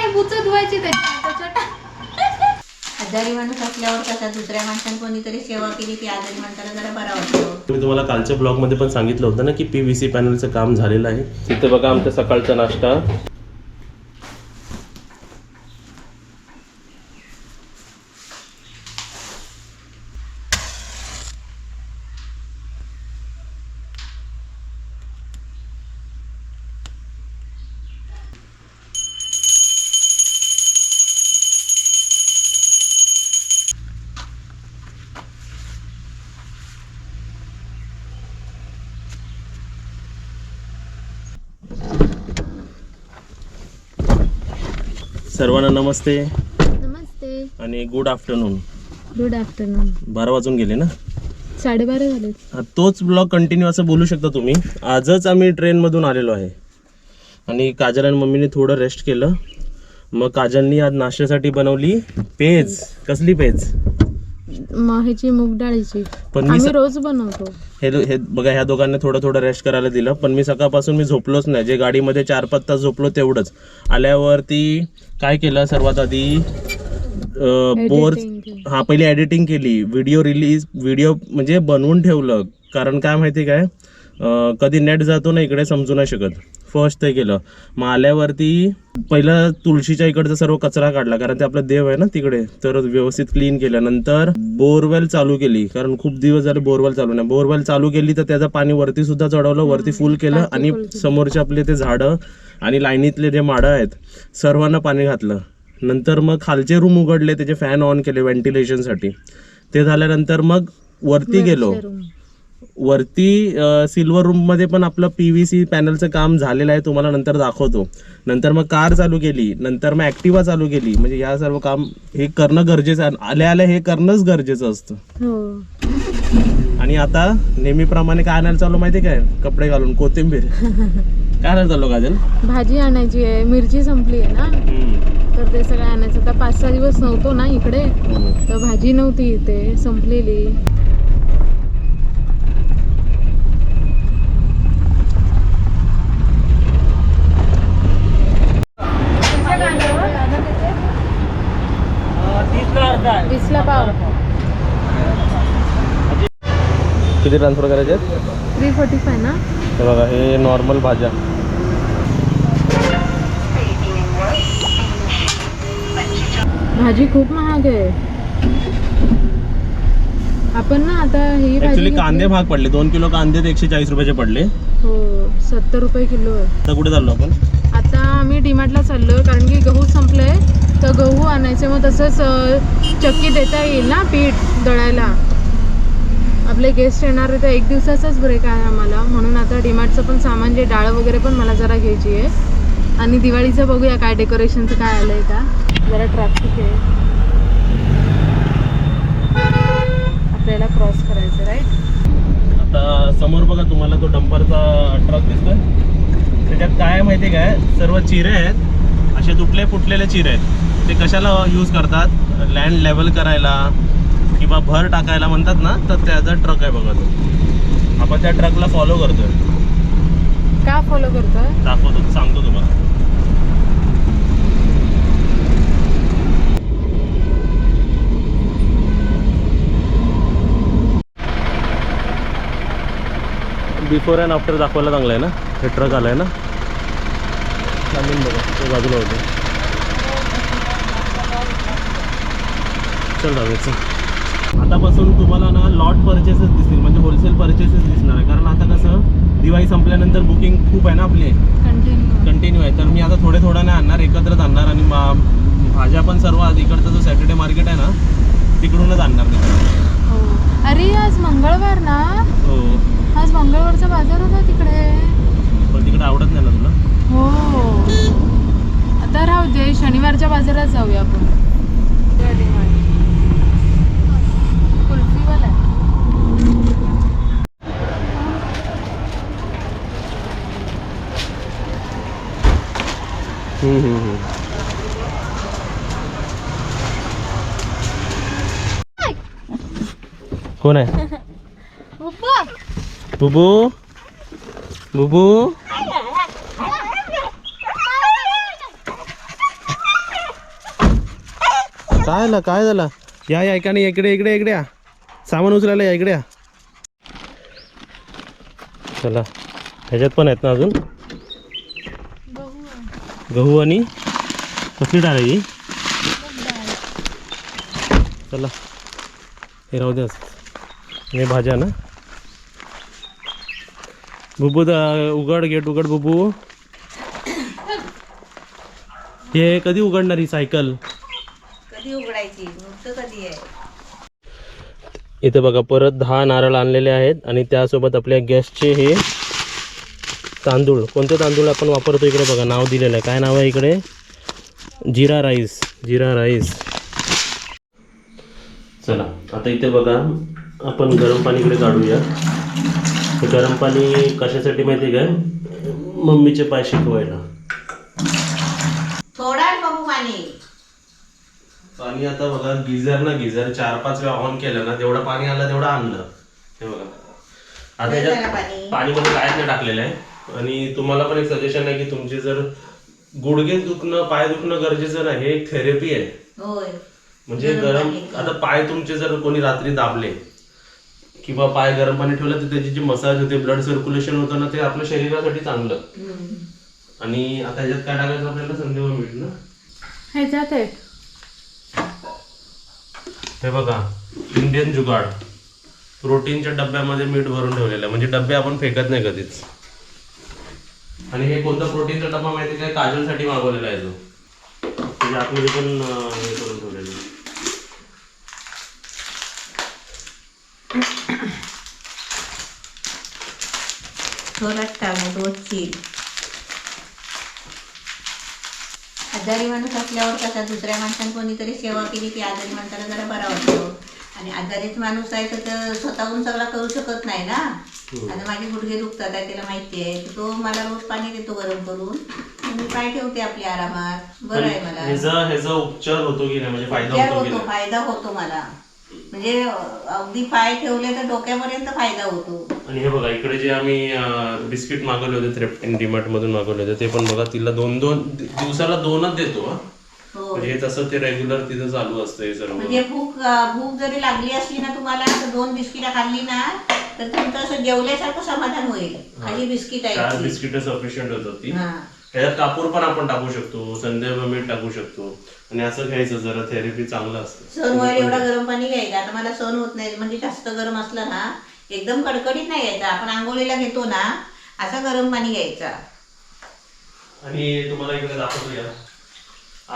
नाही बुचं धुवायची त्याच्या आजारी माणूस असल्यावर कसा दुसऱ्या माणसाने कोणीतरी सेवा केली की आजारी माणसाला जरा बरा वाटतो. मी तुम्हाला कालच्या ब्लॉगमध्ये पण सांगितलं होतं ना की PVC पॅनलचं काम झालेलं आहे. तिथे बघा आमचा सकाळचा नाश्ता. सर्वांना नमस्ते नमस्ते आणि गुड आफ्टरनून. Good afternoon. 12 वाजून गेले ना, 12:30 झाले. तोच ब्लॉग कंटिन्यू असं बोलू शकता तुम्ही. आजच आम्ही ट्रेनमधून आलेलो आहे आणि काजल आणि मम्मीने थोडं रेस्ट केलं. मग काजलनी आज नाश्त्यासाठी बनवली पेज. कसली पेज? ह्याची मूग डाळीची. पण आम्ही रोज बनवतो. हे बघा, ह्या दोघांना थोडं रेस्ट करायला दिलं. पण मी सकाळपासून मी झोपलोच नाही. जे गाडीमध्ये 4-5 तास झोपलो तेवढंच. आल्यावरती काय केलं, सर्वात आधी पहिले एडिटिंग केली. व्हिडिओ म्हणजे बनवून ठेवलं. कारण काय माहिती काय, कधी नेट जातो ना इकडे समजू नाही शकत. फर्स्ट ते केलं. मग आल्यावरती पहिलं तुळशीच्या इकडचा सर्व कचरा काढला, कारण ते आपलं देव आहे ना तिकडे, तर व्यवस्थित क्लीन केलं. नंतर बोरवेल चालू केली, कारण खूप दिवस झाले बोरवेल चालू नाही. बोरवेल चालू केली तर त्याचं पाणी वरती सुद्धा चढवलं, वरती फुल केलं आणि समोरचे आपले ते झाडं आणि लाईनीतले जे माडं आहेत सर्वांना पाणी घातलं. नंतर मग खालचे रूम उघडले, त्याचे फॅन ऑन केले व्हेंटिलेशनसाठी. ते झाल्यानंतर मग वरती गेलो. वरती सिल्वर रूममध्ये पण आपलं PVC पॅनलचं काम झालेलं आहे, तुम्हाला नंतर दाखवतो. नंतर मग कार चालू केली, नंतर मग ॲक्टिवा चालू केली. म्हणजे या सर्व काम हे करणं गरजेचं आहे. आल्या हे करणंच गरजेचं असतं. आणि आता नेहमीप्रमाणे काय आणायला चालू माहिती काय, कपडे घालून कोथिंबीर. काय आणायला चालू काजल? भाजी आणायची आहे. मिरची संपली आहे ना, तर ते सगळं आणायचं. आता 5-6 दिवस नव्हतो ना इकडे, तर भाजी नव्हती इथे, संपलेली. ला पाव. किती ट्रान्सफर करायचे आहेत? 345 ना. हे बघा, हे नॉर्मल भाज्या. भाजी खूप महाग आहे. आपण ना आता ही ऍक्च्युली कांदे महाग पडले. 2 किलो कांदे 140 रुपयाचे पडले. हो, 70 रुपये किलो आहे. आता कुठे चाललो आपण? आता आम्ही डीमार्टला चाललो, कारण की गहू संपलंय, तर गहू आणायचे. मग तसंच चक्की देता येईल ना पीठ दळायला. आपले गेस्ट येणार आहे तर 1 दिवसाचाच ब्रेक आहे आम्हाला, म्हणून आता डीमार्टचं पण सामान, जे डाळ वगैरे पण मला जरा घ्यायची आहे. आणि दिवाळीचं बघूया काय डेकोरेशनचं काय आलंय का. जरा ट्रॅफिक आहे, आपल्याला क्रॉस करायचं राईट. आता समोर बघा तुम्हाला तो डंपरचा ट्रक दिसतोय. त्याच्यात काय माहिती काय, सर्व चिरे आहेत, असे तुटले फुटलेले चिरे आहेत. ते कशाला यूज करतात, लँड लेवल करायला किंवा भर टाकायला म्हणतात ना, तर त्याचा ट्रक आहे बघा तो. आपण त्या ट्रकला फॉलो करतोय. का फॉलो करतोय दाखवतो, सांगतो तुम्हाला. बिफोर अँड आफ्टर दाखवायला चांगलं आहे ना. हे ट्रक आलाय ना, चालून बघा ते बाजूला होते. चल जाऊया. आतापासून तुम्हाला ना लॉट परचेसेस दिसतील, म्हणजे होलसेल परचेसेस दिसणार आहे. कारण आता कसं दिवाळी संपल्यानंतर बुकिंग खूप आहे ना आपले, कंटिन्यू आहे. तर मी आता थोडं नाही आणणार, एकत्रच आणणार. आणि भाज्या पण सर्व इकडचा जो सॅटर्डे मार्केट आहे ना, तिकडूनच आणणार मी. अरे आज मंगळवार ना. हो, आज मंगळवारचा बाजार होता तिकडे. पण तिकडे आवडत नाही ना तुला? हो, आता राहू दे, शनिवारच्या बाजारात जाऊया आपण. कुल्फीवाला आहे. कोण आहे? बुबू बुबू काय झालं या ऐकाने इकडे इकडे इकडे या सामान उचलायला या इकडे या चला ह्याच्यात पण आहेत ना अजून गहू आणि कसली डाळ आहे ही चला हे राहू द्या हे भाज्या ना बुबू उघड गेट उघड बुबू हे कधी उघडणार ही सायकल कधी उघडायची नुसतं कधी आहे इथे बघा परत 10 नारळ आणलेले आहेत आणि त्यासोबत आपल्या गॅसचे हे तांदूळ कोणते तांदूळ आपण वापरतो इकडे बघा नाव दिलेलं आहे काय नाव आहे इकडे जिरा राईस चला आता इथे बघा आपण गरम पाणी इकडे काढूया गरम पाणी कशासाठी माहिती काय मम्मीचे पाय शिकवायला थोडा बघू पाणी आता बघा गिझर 4-5 वेळा ऑन केलं ना जेवढं पाणी आलं तेवढं आणलं हे बघा आता याच्यात पाणीमध्ये कायच नाही टाकलेलं आहे आणि तुम्हाला पण एक सजेशन आहे की तुमचे जर गुडघे दुखणं पाय दुखणं गरजेचं नाही हे एक थेरपी आहे होय म्हणजे गरम आता पाय तुमचे जर कोणी रात्री दाबले किंवा पाय गरम पाणी ठेवलं तर त्याची जी मसाज होते ब्लड सर्क्युलेशन होतं ना ते आपल्या शरीरासाठी चांगलं आणि आता ह्याच्यात काय टाकायचं आपल्याला संदेव मीठ ना ह्याच्यात आहे हे बघा इंडियन जुगाड प्रोटीनच्या डब्यामध्ये मीठ भरून ठेवलेलं आहे म्हणजे डबे आपण फेकत नाही कधीच आणि हे कोणता प्रोटीनचा डब्बा माहिती काय काजलसाठी मागवलेला आहे तो त्याच्या आतमध्ये पण हे करून ठेवलेलं आहे थोडाच टॅमॅटो चीज आजारी माणूस असल्यावर कसा दुसऱ्या माणसाने कोणीतरी सेवा केली की आजारी माणसाला जरा बरा वाटतो आणि आजारीच माणूस आहे तर स्वतःहून सगळा करू शकत नाही ना आता माझे गुडघे दुखतात आहे त्याला माहिती आहे तो मला रोज पाणी देतो गरम करून मी पाय ठेवते आपल्या आरामात बरं आहे मला ह्याचा उपचार होतो की नाही म्हणजे फायदा होतो मला म्हणजे अगदी पाय ठेवले तर डोक्यापर्यंत फायदा होतो आणि हे बघा इकडे जे आम्ही बिस्किट मागवले होते थ्रेफ्टिन डीमार्ट मधून मागवले होते ते पण बघा तिला 2 दिवसाला 2च देतो म्हणजे तसं ते रेग्युलर तिथं चालू असतं हे सर्व म्हणजे भूक जरी लागली असली ना तुम्हाला तर 2 बिस्किटं खाल्ली ना तर तुमचं असं जेवल्यासारखं समाधान होईल खाली बिस्किट आहे 4 बिस्किट सफिशियंट होतात ती ह्याच्यात कापूर पण आपण टाकू शकतो संदेव मीठ टाकू शकतो आणि असं घ्यायचं जरा थेरपी चांगलं असतं सण व्हायला एवढा गरम पाणी घ्यायचं आता मला सण होत नाही म्हणजे जास्त गरम असलं ना एकदम कडकडीत नाही घ्यायचा आपण आंघोळीला घेतो ना असा गरम पाणी घ्यायचा आणि तुम्हाला इकडे दाखवतो या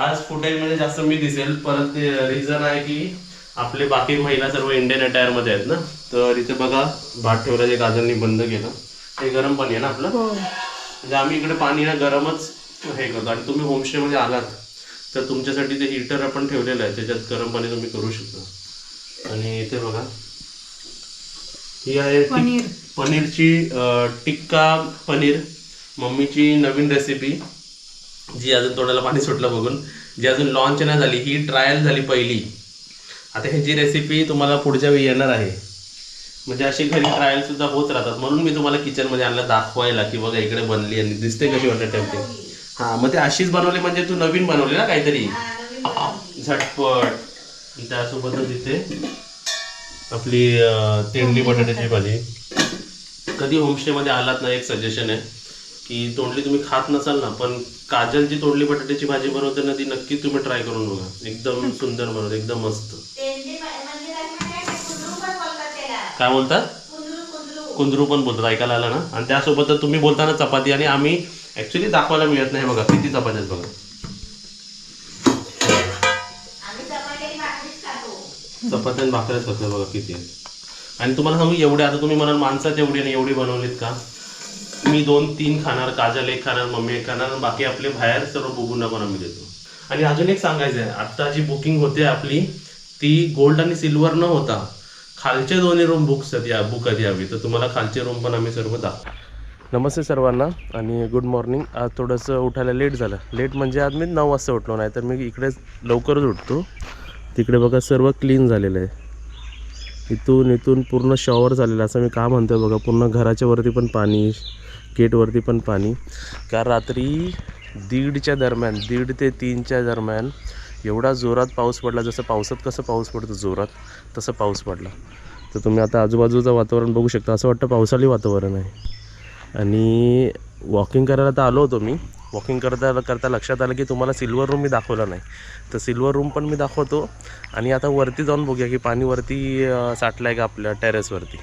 आज फुटेजमध्ये जास्त मी दिसेल परत ते रिझन आहे की आपले बाकी महिला सर्व इंडियन अटायर मध्ये आहेत ना तर इथे बघा भात ठेवला जे गाजरनी बंद केलं हे गरम पाणी आहे ना आपलं म्हणजे आम्ही इकडे पाणी ना गरमच हे करतो आणि तुम्ही होमस्टे मध्ये आलात तर तुमच्यासाठी ते हीटर आपण ठेवलेलं आहे त्याच्यात गरम पाणी तुम्ही करू शकता आणि इथे बघा ही आहे पनीरची टिक्का पनीर मम्मीची नवीन रेसिपी जी अजून तोंडाला पाणी सुटलं बघून जी अजून लॉन्च नाही झाली ही ट्रायल झाली पहिली आता ह्याची रेसिपी तुम्हाला पुढच्या वेळी येणार आहे म्हणजे अशी घरी ट्रायल सुद्धा होत राहतात म्हणून मी तुम्हाला किचनमध्ये आणलं दाखवायला की बघा इकडे बनली आणि दिसते कशी वाटत टेम्पटिंग हां मग ते अशीच बनवली म्हणजे तू नवीन बनवली ना काहीतरी झटपट त्यासोबतच इथे आपली तेंडली बटाट्याची भाजी कधी होमस्टेमध्ये आलात ना एक सजेशन आहे की तोंडली तुम्ही खात नसाल ना पण काजलची तोंडली बटाट्याची भाजी बनवते ना ती नक्की तुम्ही ट्राय करून बघा एकदम सुंदर बनवते एकदम मस्त काय बोलतात कुंदरू पण बोलतात ऐकायला आलं ना आणि त्यासोबत तुम्ही बोलताना चपाती आणि आम्ही ऍक्च्युली दाखवायला मिळत नाही बघा किती चपात्यात बघा चपात्या भाकऱ्याच खातो बघा किती आणि तुम्हाला सांगू एवढे आता तुम्ही म्हणाल माणसात एवढी आणि एवढी बनवलीत का मी 2-3 खाणार काजल 1 खाणार मम्मी 1 खाणार बाकी आपले बाहेर सर्व बुबूंना पण आम्ही देतो आणि अजून एक सांगायचं आहे आता जी बुकिंग होते आपली ती गोल्ड आणि सिल्वर न होता खालचे 2 रूम बुक कधी हवी तर तुम्हाला खालचे रूम पण आम्ही सर्व दाखवू. नमस्ते सर्वांना आणि गुड मॉर्निंग. आज थोडंसं उठायला लेट झालं. लेट म्हणजे आज मी 9 वाजता उठलो नाही तर मी इकडे लवकरच उठतो. तिकडे बघा सर्व क्लीन झालेलं आहे. इथून पूर्ण शॉवर झालेलं असं मी का म्हणतो बघा. पूर्ण घराच्या वरती पण पाणी, गेटवरती पण पाणी. कारण रात्री 1:30च्या दरम्यान 1:30 ते 3च्या दरम्यान एवढा जोरात पाऊस पडला, जसं पावसात कसं पाऊस पडतो जोरात, तसं पाऊस पडला. तर तुम्ही आता आजूबाजूचं वातावरण बघू शकता, असं वाटतं पावसाळी वातावरण आहे. आणि वॉकिंग करायला तर आलो होतो मी. वॉकिंग करता लक्षात आलं की तुम्हाला सिल्वर रूम मी दाखवला नाही. तर सिल्वर रूम पण मी दाखवतो. आणि आता वरती जाऊन बघूया की पाणी वरती साठलं आहे का आपल्या टेरेसवरती.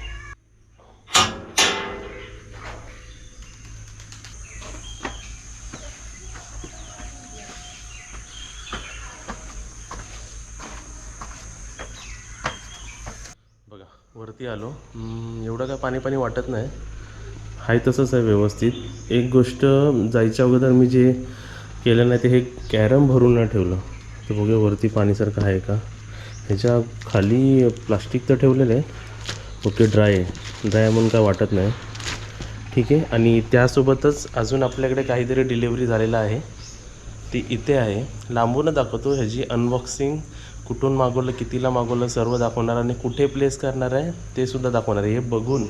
बघा वरती आलो. एवढं काय पाणी वाटत नाही, हाय तसंच आहे व्यवस्थित. एक गोष्ट जायच्या अगोदर मी जे केलं नाही ते हे कॅरम भरून नाही ठेवलं. तर बघूया वरती पाणीसारखं आहे का. ह्याच्या खाली प्लास्टिक तर ठेवलेलं आहे, ओके ड्राय आहे म्हणून काय वाटत नाही, ठीक आहे. आणि त्यासोबतच अजून आपल्याकडे काहीतरी डिलिव्हरी झालेलं आहे, ती इथे आहे. लांबून दाखवतो. ह्याची अनबॉक्सिंग, कुठून मागवलं, कितीला मागवलं, सर्व दाखवणार. आणि कुठे प्लेस करणार आहे ते सुद्धा दाखवणार आहे. हे बघून,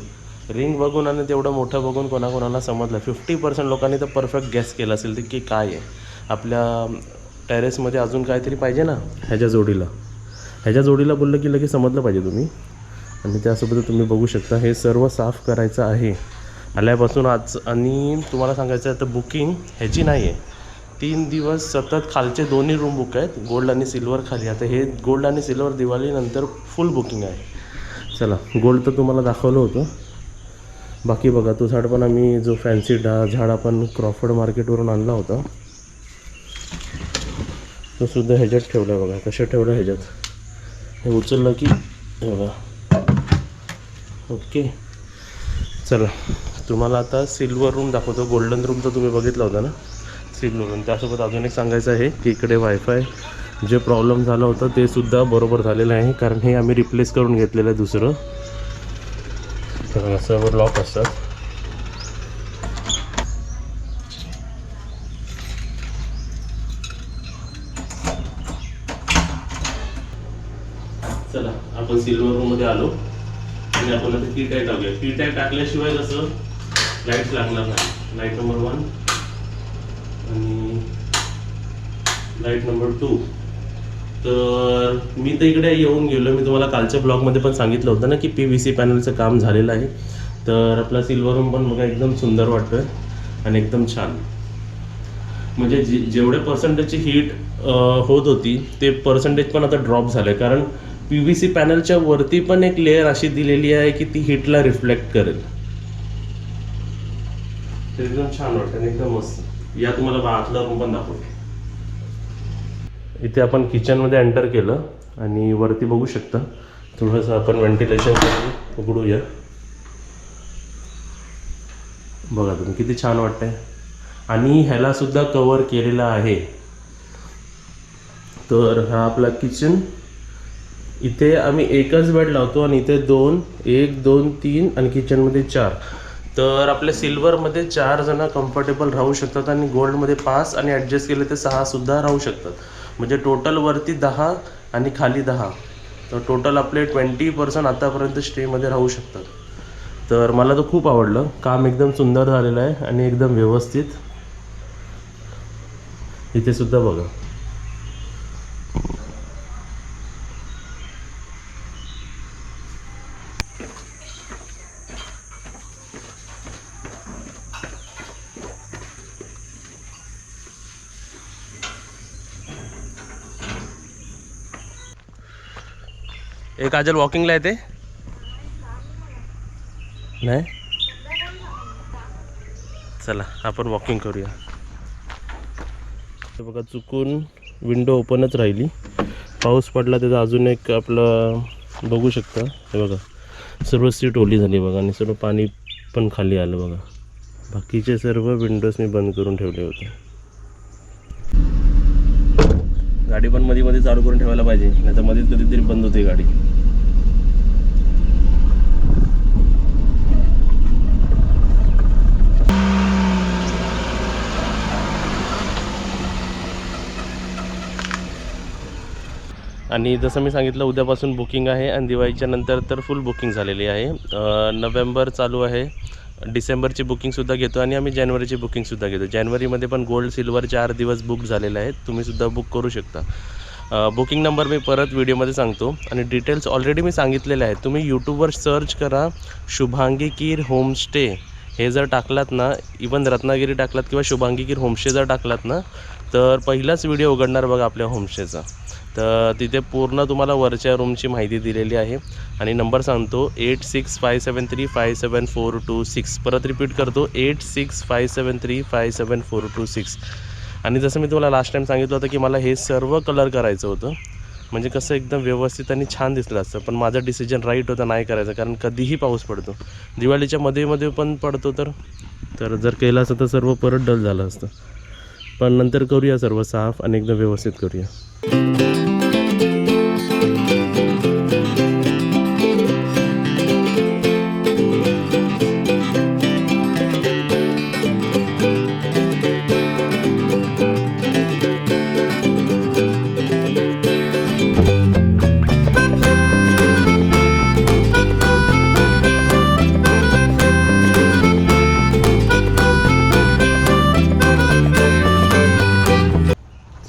रिंग बघून आणि तेवढं मोठं बघून कोणाकोणाला समजलं. 50% लोकांनी तर परफेक्ट गॅस केलं असेल ते की काय आहे. आपल्या टेरेसमध्ये अजून काहीतरी पाहिजे ना ह्याच्या जोडीला बोललं की लगेच समजलं पाहिजे तुम्ही. आणि त्यासोबत तुम्ही बघू शकता हे सर्व साफ करायचं आहे आल्यापासून आज. आणि तुम्हाला सांगायचं आहे तर बुकिंग ह्याची नाही आहे. 3 दिवस सतत खालचे दोन्ही रूम बुक आहेत, गोल्ड आणि सिल्वर खाली. आता हे गोल्ड आणि सिल्वर दिवाळीनंतर फुल बुकिंग आहे. चला, गोल्ड तर तुम्हाला दाखवलं होतं. बाकी बघा, तो झाड पण आम्ही जो फॅन्सी झाड आपण क्रॉफर्ड मार्केटवरून आणला होता, तो सुद्धा ह्याच्यात ठेवला आहे. बघा कसं ठेवलं ह्याच्यात. हे उचललं की हे बघा, ओके. चला, तुम्हाला आता सिल्वर रूम दाखवतो. गोल्डन रूम तर तुम्ही बघितला होता ना, सिल्वर रूम. त्यासोबत अजून एक सांगायचं आहे की इकडे वायफाय जे प्रॉब्लेम झालं होतं ते सुद्धा बरोबर झालेलं आहे, कारण हे आम्ही रिप्लेस करून घेतलेलं आहे दुसरं. तर सर्व लॉक असतात. चला, आपण सिल्वर रूममध्ये आलो आणि आपण आता की टॅग टाकूया. की टॅग टाकल्याशिवाय कसं लाईट लागणार नाही. लाईट नंबर 1 आणि लाईट नंबर 2. तर मी तर इकडे येऊन गेलो. मी तुम्हाला कालच्या ब्लॉगमध्ये पण सांगितलं होतं ना की PVC पॅनलचं काम झालेलं आहे. तर आपला सिल्वर रूम पण बघा एकदम सुंदर वाटतो आहे आणि एकदम छान. म्हणजे जेवढ्या पर्सेंटेजची हीट होत होती ते पर्सेंटेज पण आता ड्रॉप झालं आहे, कारण PVC पॅनलच्या वरती पण एक लेअर अशी दिलेली आहे की ती हीटला रिफ्लेक्ट करेल. ते एकदम छान वाटतं आणि एकदम मस्त. या तुम्हाला आतला रूम पण दाखवतो. इथे आपण किचनमध्ये एंटर केलं आणि वरती बघू शकता थोडंसं आपण व्हेंटिलेशन करून उघडूया. बघा तुम्ही किती छान वाटतंय. आणि ह्याला सुद्धा कवर केलेला आहे. तर हा आपला किचन. इथे आम्ही एकच बेड लावतो आणि इथे 1 2 3 आणि किचनमध्ये 4. तर आपल्या सिल्वरमध्ये 4 जण कम्फर्टेबल राहू शकतात आणि गोल्डमध्ये 5 आणि ॲडजस्ट केले ते 6 सुद्धा राहू शकतात. म्हणजे टोटल वरती 10 आणि खाली 10. तर टोटल आपले 20% आतापर्यंत स्टेमध्ये राहू शकतात. तर मला तर खूप आवडलं. काम एकदम सुंदर झालेलं आहे आणि एकदम व्यवस्थित. इथे सुद्धा बघा. एक काजल वॉकिंगला येते नाही. चला आपण वॉकिंग करूया. हे बघा चुकून विंडो ओपनच राहिली, पाऊस पडला त्याचा अजून एक आपलं बघू शकता. हे बघा सर्व सीट ओली झाली बघा आणि सर्व पाणी पण खाली आलं बघा. बाकीचे सर्व विंडोज मी बंद करून ठेवले होते. गाडी पण मध्ये मध्ये चालू करून ठेवायला पाहिजे, नाही तर मध्येच कधीतरी बंद होते गाडी. आणि जसं मी सांगितलं उद्यापासून बुकिंग आहे आणि दिवाळीच्या नंतर तर फुल बुकिंग झालेली आहे. नोव्हेंबर चालू आहे, डिसेंबरची बुकिंगसुद्धा घेतो आणि आम्ही जानेवारीची बुकिंगसुद्धा घेतो. जानेवारीमध्ये पण गोल्ड सिल्वर 4 दिवस बुक झालेले आहेत, तुम्हीसुद्धा बुक करू शकता. बुकिंग नंबर मी परत व्हिडिओमध्ये सांगतो आणि डिटेल्स ऑलरेडी मी सांगितलेले आहेत. तुम्ही यूट्यूबवर सर्च करा शुभांगी कीर होमस्टे. हे जर टाकलात ना, इवन रत्नागिरी टाकलात किंवा शुभांगी कीर होमस्टे जर टाकलात ना, तर पहिलाच व्हिडिओ उघडणार बघा आपल्या होमस्टेचा. तर तिथे पूर्ण तुम्हाला वरच्या रूमची माहिती दिलेली आहे. आणि नंबर सांगतो 8657357426. परत रिपीट करतो 8657357426. आणि जसं मी तुम्हाला लास्ट टाईम सांगितलं होतं की मला हे सर्व कलर करायचं होतं, म्हणजे कसं एकदम व्यवस्थित आणि छान दिसलं असतं. पण माझा डिसिजन राईट होता नाही करायचं, कारण कधीही पाऊस पडतो. दिवाळीच्या मध्ये पण पडतो, तर जर केलं असतं तर सर्व परत डल झालं असतं. पण नंतर करूया सर्व साफ आणि एकदम व्यवस्थित करूया.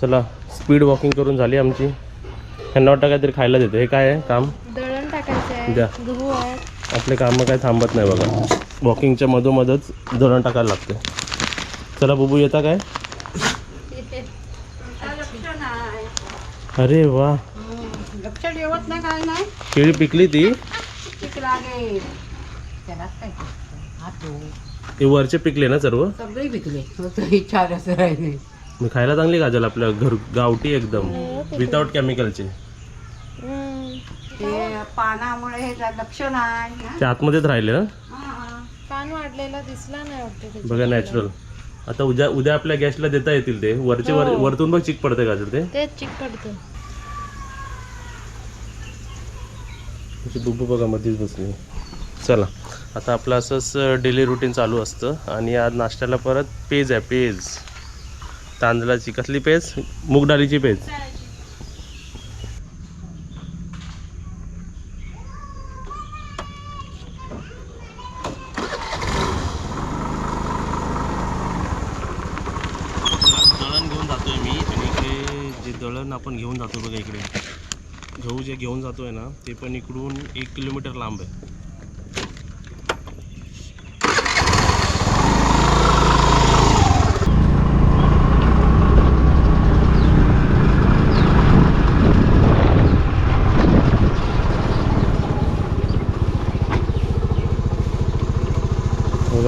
चला, स्पीड वॉकिंग करून झाली आमची. ह्यांना वाटतं काहीतरी खायला देते. हे काय आहे काम? दळण टाकायचं आहे, द्या. गहू आहे. आपले कामं काय थांबत नाही बघा. वॉकिंगच्या मधोमधच दळण टाकायला लागते. चला बुबू, येता काय? अरे वा, लक्ष ठेवत नाही काय नाही. केळी पिकली ती. लागेल त्याला काय ते वरचे पिकले ना सर्व? सगळे विकले. विचार असं राहिले. मी खायला चांगली गाजल आपल्या गावठी एकदम विदाउट केमिकलचे. ते पानामुळे हे लक्ष नाही ना. ते आतमध्येच राहिले ना. पान वाढलेला दिसला नाही वाटतं. बघा नॅचरल. आता उद्या आपल्या गॅसला देता येतील ते. वरतून बघ चिक पडते गाजर. ते चिक पडतं. बुबू बघा मध्येच बसली. चला, आता आपलं असंच डेली रुटीन चालू असतं. आणि आज नाश्त्याला परत पेज आहे. पेज तांदळाची. कसली पेज? मूग डाळीची पेज. दळण घेऊन जातोय मी. आणि इकडे जे दळण आपण घेऊन जातो बघा, इकडे गहू जे घेऊन जातोय ना, ते पण इकडून 1 किलोमीटर लांब आहे.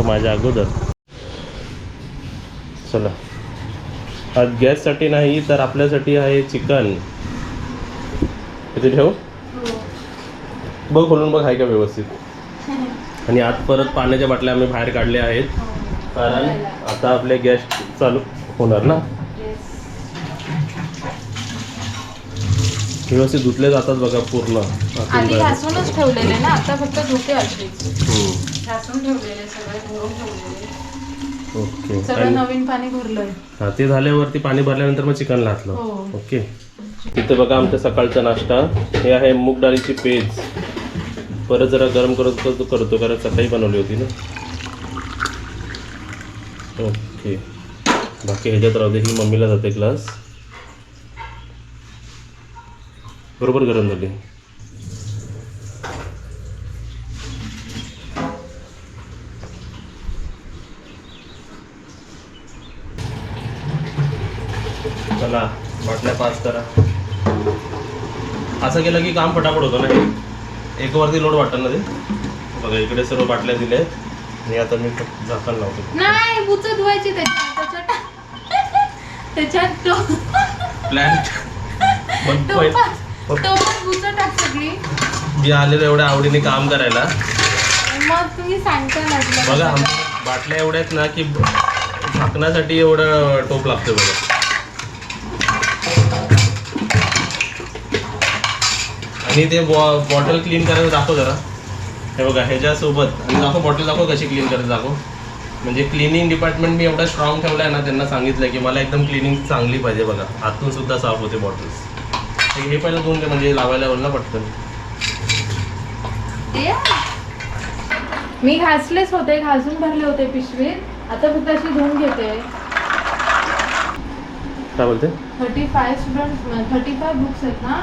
माझ्या अगोदर. चला, आज गॅससाठी नाही तर आपल्यासाठी आहे चिकन. इथे ठेव. बघ खोलून बघ आहे का व्यवस्थित. आणि आज परत पाण्याच्या बाटल्या आम्ही बाहेर काढल्या आहेत, कारण आता आपले गॅस चालू होणार ना. व्यवस्थित धुतले जातात बघा पूर्ण. आधी घासूनच ठेवलेले ना, आता फक्त धुते असे. घासून ठेवलेले सगळे, भरून ठेवलेले. ओके. सगळं नवीन पाणी भरलंय. हा, ते झाल्यावरती पाणी भरल्यानंतर मग चिकन घातलं. ओके. इथे बघा आमचा सकाळचा नाश्ता. हे आहे मूग डाळीची पेज. परत जरा गरम करतो कारण सकाळी बनवली होती ना. ओके. बाकी ह्याच्यात राहू दे. ही मम्मीला जाते ग्लास. बरोबर गरम झाली. चला, बाटल्या पास करा. असं केलं की काम फटाफट होतं ना. एक वरती लोड वाटतं ना ते. बघा इकडे सर्व बाटल्या दिल्या आहेत. आणि आता मी झाकण लावतो. नाही, बुचं धुवायची त्याच्यात प्लॅन्ट बुचं टाक सगळी. मी आलेलो एवढ्या आवडीने काम करायला. मग तुम्ही सांगता ना. बघा बाटल्या एवढ्या आहेत ना की झाकण्यासाठी एवढं टोप लागतं बघा. आणि ते बॉटल क्लीन करायला दाखव जरा. हे बघा ह्याच्यासोबत. आणि दाखव बॉटल, दाखव कशी क्लीन करायचं दाखव. म्हणजे क्लिनिंग डिपार्टमेंट मी एवढा स्ट्रॉंग ठेवला आहे ना, त्यांना सांगितलं की मला एकदम क्लिनिंग चांगली पाहिजे. बघा आतून सुद्धा साफ होते बॉटल्स. हे पहिलं धुवून घे म्हणजे लावायला होईल ना पटकन. मी घासलेच होते, घासून भरले होते पिशवीत. आता फक्त अशी धुवून घेते. काय बोलते 35 स्टुडंट 35 बुक्स आहेत ना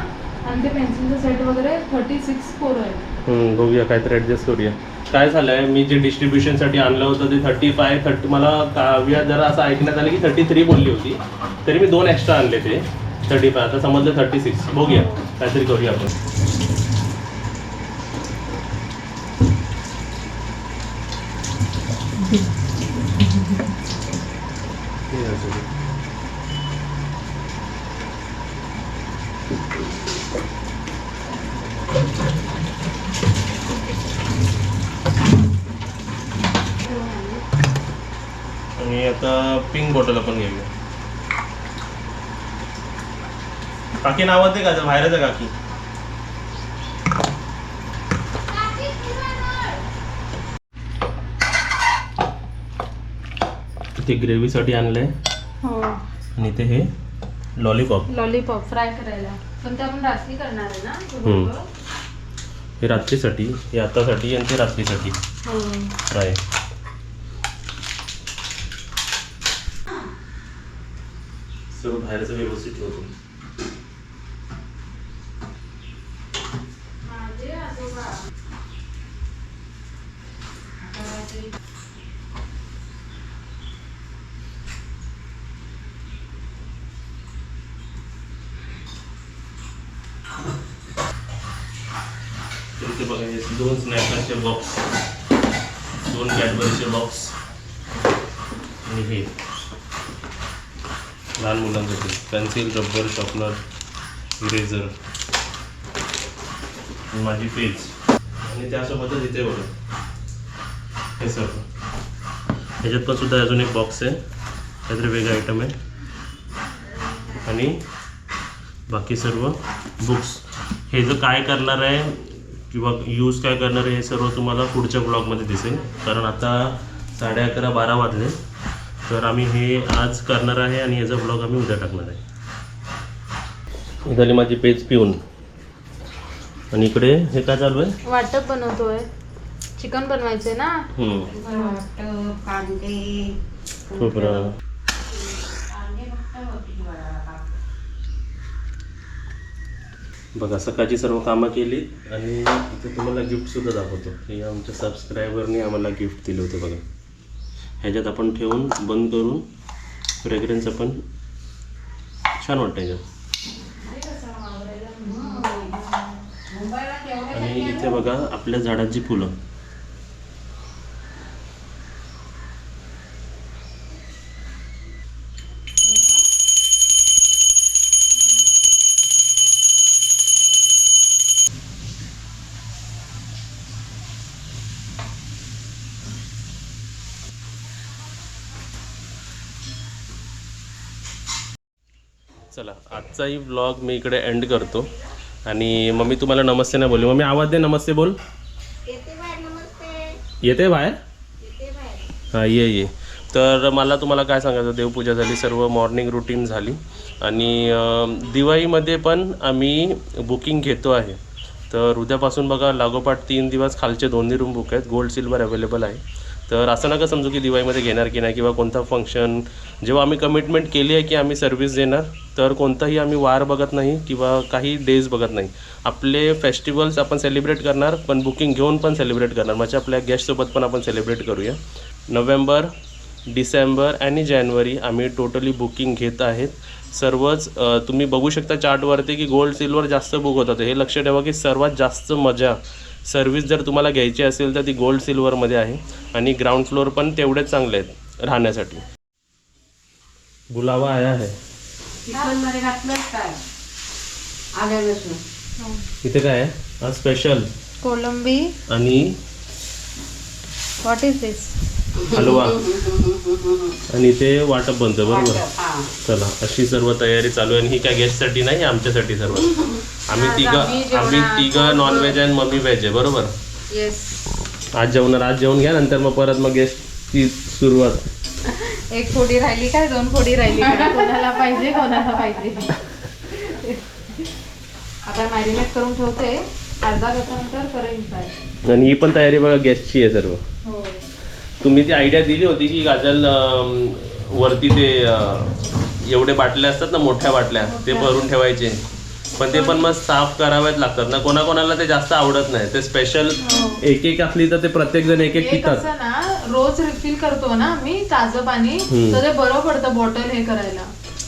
आणि ते पेन्सिलचं सेट वगैरे 36 पोरं आहेत. बघूया काहीतरी ॲडजस्ट करूया. काय झालं आहे, मी जे डिस्ट्रीब्युशनसाठी आणलं होतं ते 35 मला काव्या जरा असं ऐकण्यात आलं की 33 बोलली होती, तरी मी 2 एक्स्ट्रा आणले ते 35. आता समजलं 36. बघूया काहीतरी करूया आपण. आणि आता पिंक बॉटल आपण घेऊया. काकी नावात आहे का बाहेरच आहे काकी. ते ग्रेव्हीसाठी आणलंय हो आणि ते हे लॉलीपॉप लॉलीपॉप फ्राय करायला, पण ते आपण रात्री करणार आहे ना. हे रात्रीसाठी, हे आतासाठी आणि ते रात्रीसाठी हो फ्राय. सर्व बाहेरचं व्यवस्थित ठेवतो. माझे आजोबा इथे बघा हे 2 स्नॅकरचे बॉक्स, 2 कॅडबरीचे बॉक्स आणि हे लहान मुलांसाठी पेन्सिल, रबर, शॉर्पनर, इरेझर, माझी पेज आणि त्यासोबतच इथे बघा हे सर्व. ह्याच्यात पण सुद्धा अजून एक बॉक्स आहे, काहीतरी वेगळा आयटम आहे आणि बाकी सर्व बुक्स. हे जर काय करणार आहे किंवा यूज काय करणार आहे हे सर्व तुम्हाला पुढच्या ब्लॉगमध्ये दिसेल, कारण आता 11:30 12 वाजले. तर आम्ही हे आज करणार आहे आणि याचा ब्लॉग आम्ही उद्या टाकणार आहे. झाली माझी पेज पिऊन. आणि इकडे हे काय चालू आहे, वाटप बनवतोय. चिकन बनवायचंय ना. कांदे खोबरं. बघा सकाळची सर्व कामं केली आणि इथे तुम्हाला गिफ्टसुद्धा दाखवतो. हे आमच्या सबस्क्रायबरने आम्हाला गिफ्ट दिले होते बघा. ह्याच्यात आपण ठेवून बंद करून फ्रेग्रन्स आपण छान वाटतं ह्याच्यात. आणि इथे बघा आपल्या झाडाची फुलं. चला आजचाही व्लॉग मी इकडे एंड करतो. आणि मम्मी तुम्हाला नमस्ते नाही बोलली. मम्मी आवाज दे, नमस्ते बोल. येते बाहेर. हां ये. तर मला तुम्हाला काय सांगायचं, देवपूजा झाली, सर्व मॉर्निंग रुटीन झाली आणि दिवाळीमध्ये पण आम्ही बुकिंग घेतो आहे. तर उद्यापासून बघा लागोपाठ 3 दिवस खालचे 2 रूम बुक आहेत. गोल्ड सिल्वर अवेलेबल आहे. तर असं नका समजू की दिवाळीमध्ये घेणार की नाही किंवा कोणता फंक्शन. जेव्हा आम्ही कमिटमेंट केली आहे की आम्ही सर्व्हिस देणार, तर कोणताही आम्ही वार बघत नाही किंवा काही डेज बघत नाही. आपले फेस्टिवल्स आपण सेलिब्रेट करणार, पण बुकिंग घेऊन पण सेलिब्रेट करणार. म्हणजे आपल्या गेस्टसोबत पण आपण सेलिब्रेट करूया. नोव्हेंबर, डिसेंबर आणि जानेवारी आम्ही टोटली बुकिंग घेत आहेत. सर्वच तुम्ही बघू शकता चार्टवरती की गोल्ड सिल्वर जास्त बुक होतात. हे लक्ष ठेवा की सर्वात जास्त मजा सर्व्हिस जर तुम्हाला घ्यायची असेल तर ती गोल्ड सिल्वरमध्ये आहे. आणि ग्राउंड फ्लोअर पण तेवढेच चांगले आहेत राहण्यासाठी. बुलावा आया है. इथे काय आहे आज स्पेशल कोलंबी आणि व्हॉट इज दिस हलवा आणि इथे वाटप बनतं बरोबर. चला अशी सर्व तयारी चालू आहे. आणि ही काय गेस्टसाठी नाही, आमच्यासाठी सर्व. आम्ही तिघं नॉनव्हेज आणि मम्मी व्हेज आहे बरोबर. येस. आज जेवून घ्या, नंतर मग परत मग गेस्टची सुरुवात. 1 फोडी राहिली काय 2 फोडी राहिली काय, कोणाला पाहिजे. आता मॅरिनेट करून ठेवते, अर्धा तासानंतर करेन फ्राय. आणि ही पण तयारी बघा गेस्टची आहे सर्व. हो. तुम्ही ती आयडिया दिली होती की गाजल वरती ते एवढे बाटल्या असतात ना, मोठ्या बाटल्या, ते भरून ठेवायचे. पण ते पण मग साफ करावेच लागतात ना. कोणाकोणाला ते जास्त आवडत नाही. ते स्पेशल एक एक असली तर ते प्रत्येक जण एक एक हे पितात. कसं ना, रोज रिफिल करतो ना मी ताजं पाणी, तर ते बरं पडतं बॉटल हे करायला.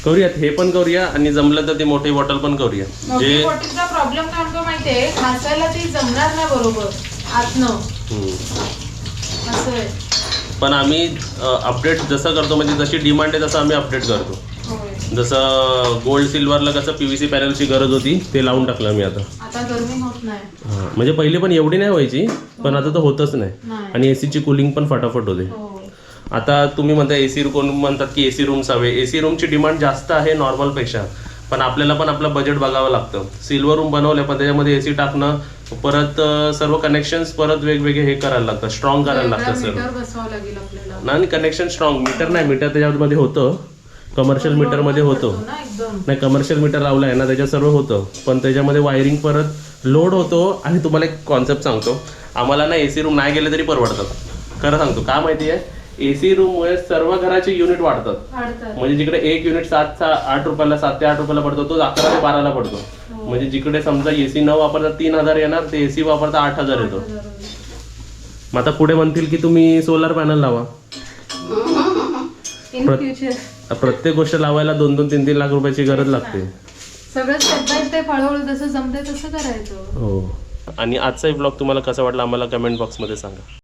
करूयात, हे पण करूया आणि जमलं तर ती मोठी बॉटल पण करूया. मोठी बॉटलचा प्रॉब्लेम काय होतो माहितीये, घासायला ती जमणार नाही बरोबर आतनं, असं आहे. पण आम्ही अपडेट जसं करतो, म्हणजे जशी डिमांड आहे तसं आम्ही अपडेट करतो. जसं गोल्ड सिल्वरला कसं PVC पॅनलची गरज होती, ते लावून टाकलं मी आता गरमी होत नाही. म्हणजे पहिले पण एवढी नाही व्हायची, पण आता तर होतच नाही. नाही. आणि एसीची कूलिंग पण फटाफट होते. आता तुम्ही म्हणता एसी, कोण म्हणतात की एसी रूम्स हवे. एसी रूमची डिमांड जास्त आहे नॉर्मलपेक्षा, पण आपल्याला पण आपलं बजेट बघावं लागतं. सिल्वर रूम बनवले पण त्याच्यामध्ये एसी टाकणं, परत सर्व कनेक्शन्स परत वेगवेगळे हे करायला लागतं, स्ट्रॉंग करायला लागतं सर्व. मीटर बसवावं लागेल आपल्याला. नाही, कनेक्शन स्ट्रॉंग. मीटर नाही, मीटर त्याच्यामध्ये होतं, कमर्शियल मीटरमध्ये होतं. नाही, कमर्शियल मीटर लावलं आहे ना, त्याच्यात सर्व होतं, पण त्याच्यामध्ये वायरिंग परत लोड होतो. आणि तुम्हाला एक कॉन्सेप्ट सांगतो, आम्हाला ना एसी रूम नाही गेले तरी परवडतात. खरं सांगतो, का माहिती आहे, एसी रूममुळे सर्व घराचे युनिट वाढतात. म्हणजे जिकडे एक युनिट 7 ते 8 रुपयाला पडतो, तो 11 ते 12ला पडतो. म्हणजे जिकडे समजा एसी न वापरता 3000 येणार, ते एसी वापरता 8000 येतो. मग आता पुढे म्हणतील की तुम्ही सोलार पॅनल लावा. प्रत्येक गोष्ट लावायला 2-2, 3-3 लाख रुपयाची गरज लागते. सगळं स्टेप बाय स्टेप हळूहळू जसं जमतंय तसं करायचं. हो. आणि आजचा ब्लॉग तुम्हाला कसा वाटला आम्हाला कमेंट बॉक्समध्ये सांगा.